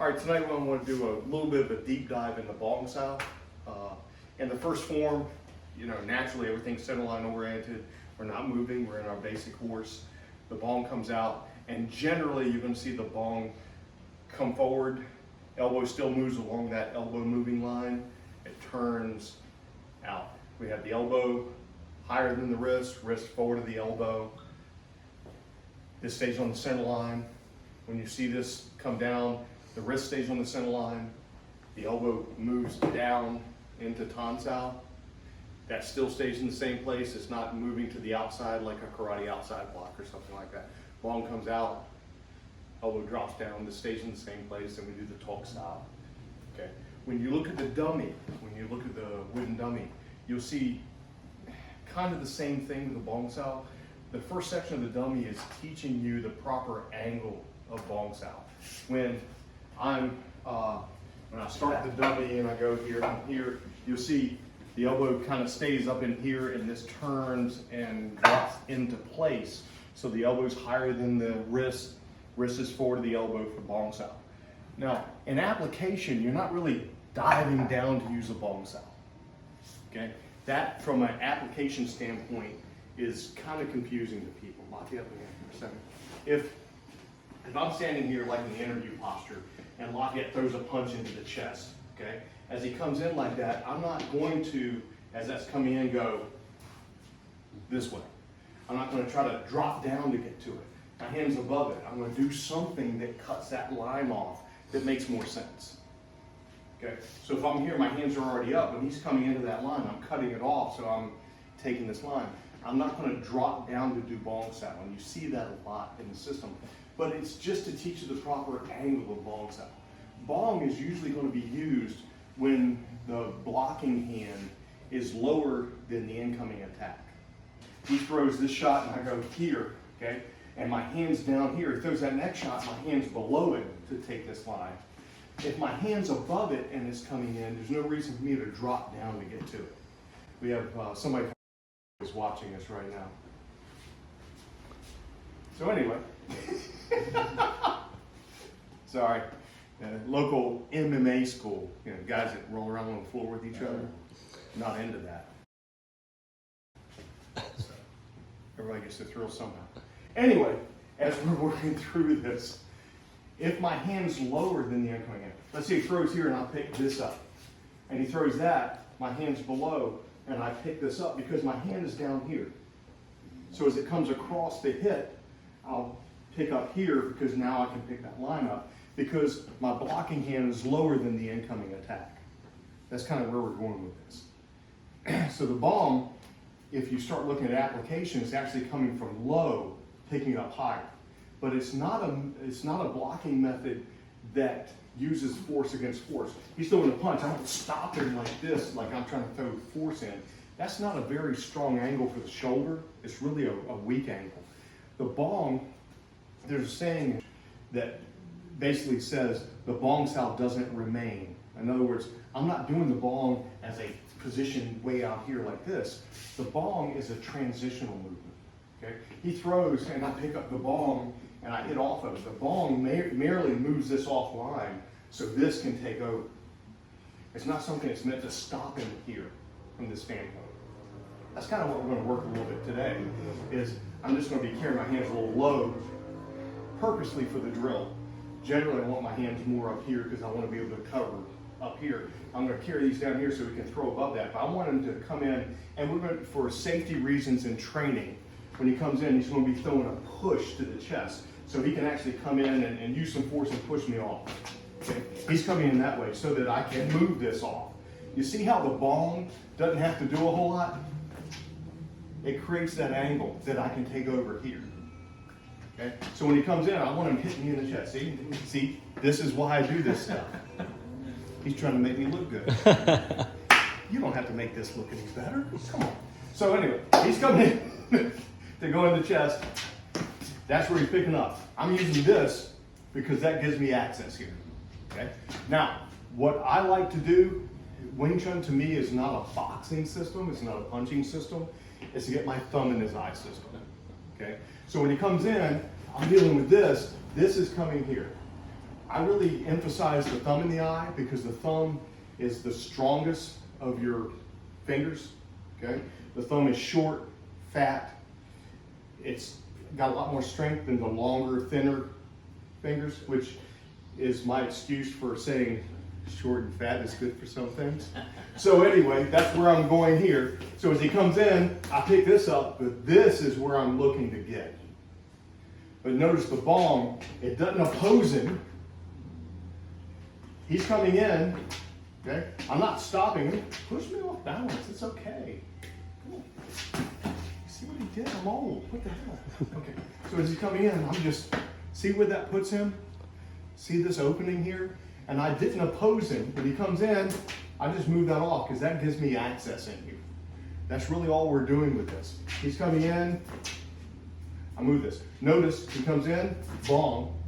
All right, tonight we want to do a little bit of a deep dive into Bong Sao. In the first form, naturally everything's center line oriented. We're not moving, we're in our basic horse. The bong comes out, and generally you're going to see the bong come forward. Elbow still moves along that elbow moving line. It turns out. We have the elbow higher than the wrist, wrist forward of the elbow. This stays on the center line. When you see this come down, the wrist stays on the center line. The elbow moves down into Chun. That still stays in the same place. It's not moving to the outside like a karate outside block or something like that. Bong comes out, elbow drops down, this stays in the same place, and we do the talk style. Okay. When you look at the dummy, when you look at the wooden dummy, you'll see kind of the same thing with the Bong Sao. The first section of the dummy is teaching you the proper angle of Bong Sao. When I start the dummy and I go here and here, you'll see the elbow kind of stays up in here, and this turns and drops into place. So the elbow's higher than the wrist. Wrist is forward of the elbow for Bong Sao. Now, in application, you're not really diving down to use a Bong Sao. Okay? That, from an application standpoint, is kind of confusing to people. Lock you up again for a second. If I'm standing here like in the interview posture, and Lafayette throws a punch into the chest, okay? As he comes in like that, I'm not going to, as that's coming in, go this way. I'm not going to try to drop down to get to it. My hand's above it. I'm going to do something that cuts that line off that makes more sense. Okay? So if I'm here, my hands are already up, when he's coming into that line, I'm cutting it off, so I'm taking this line. I'm not going to drop down to do Bong Sao, and you see that a lot in the system. But it's just to teach you the proper angle of Bong Sao. Bong is usually going to be used when the blocking hand is lower than the incoming attack. He throws this shot and I go here, okay? And my hand's down here. He throws that next shot, my hand's below it to take this line. If my hand's above it and it's coming in, there's no reason for me to drop down to get to it. We have somebody who's watching us right now. So anyway, sorry, local MMA school, guys that roll around on the floor with each other, not into that. So, everybody gets a thrill somehow. Anyway, as we're working through this, if my hand's lower than the incoming hand, let's say he throws here and I'll pick this up, and he throws that, my hand's below, and I pick this up because my hand is down here. So as it comes across the hit, I'll pick up here because now I can pick that line up because my blocking hand is lower than the incoming attack. That's kind of where we're going with this. So the bong, if you start looking at application, it's actually coming from low, picking up higher. But it's not a blocking method that uses force against force. He's throwing a punch, I don't stop him like this, like I'm trying to throw force in. That's not a very strong angle for the shoulder. It's really a weak angle. The bong, there's a saying that basically says the Bong Sao doesn't remain. In other words, I'm not doing the bong as a position way out here like this. The bong is a transitional movement. Okay? He throws and I pick up the bong and I hit off of it. The bong merely moves this offline so this can take over. It's not something that's meant to stop him here from this standpoint. That's kind of what we're going to work a little bit today, is I'm just going to be carrying my hands a little low purposely for the drill. Generally, I want my hands more up here because I want to be able to cover up here. I'm going to carry these down here so we can throw above that. But I want him to come in, and we're going to, for safety reasons and training, when he comes in, he's going to be throwing a push to the chest. So he can actually come in and use some force and push me off. Okay? He's coming in that way so that I can move this off. You see how the bong doesn't have to do a whole lot? It creates that angle that I can take over here. Okay? So when he comes in, I want him hitting me in the chest. See, this is why I do this stuff. He's trying to make me look good. You don't have to make this look any better. Come on. So anyway, he's coming in to go in the chest. That's where he's picking up. I'm using this because that gives me access here. Okay? Now, what I like to do, Wing Chun to me is not a boxing system. It's not a punching system. It's to get my thumb in his eye system. Okay? So when he comes in, I'm dealing with this. This is coming here. I really emphasize the thumb in the eye because the thumb is the strongest of your fingers, okay? The thumb is short, fat. It's got a lot more strength than the longer, thinner fingers, which is my excuse for saying short and fat is good for some things. So anyway, that's where I'm going here. So as he comes in, I pick this up, but this is where I'm looking to get. But notice the bong, it doesn't oppose him. He's coming in, okay? I'm not stopping him. Push me off balance, it's okay. Come on. See what he did? I'm old, what the hell? Okay, so as he's coming in, I'm just, see where that puts him? See this opening here? And I didn't oppose him. When he comes in, I just move that off because that gives me access in here. That's really all we're doing with this. He's coming in, I move this. Notice he comes in, bong,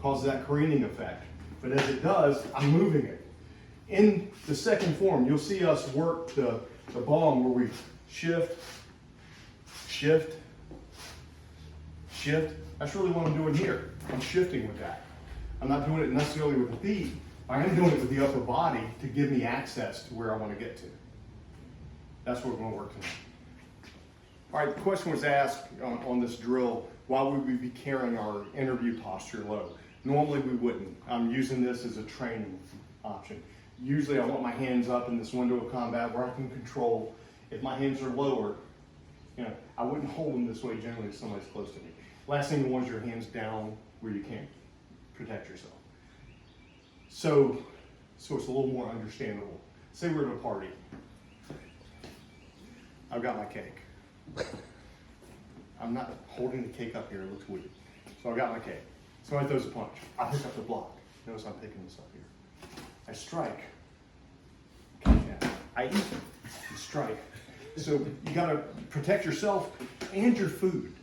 causes that careening effect. But as it does, I'm moving it. In the second form, you'll see us work the bong where we shift, shift, shift. That's really what I'm doing here. I'm shifting with that. I'm not doing it necessarily with the feet. I am doing it with the upper body to give me access to where I want to get to. That's what we're going to work tonight. All right, the question was asked on this drill, why would we be carrying our interview posture low? Normally we wouldn't. I'm using this as a training option. Usually I want my hands up in this window of combat where I can control. If my hands are lower, I wouldn't hold them this way generally if somebody's close to me. Last thing you want is your hands down where you can't protect yourself. So it's a little more understandable. Say we're at a party. I've got my cake. I'm not holding the cake up here, it looks weird. So I've got my cake. Somebody throws a punch. I pick up the block. Notice I'm picking this up here. I strike. I eat. You strike. So you gotta protect yourself and your food.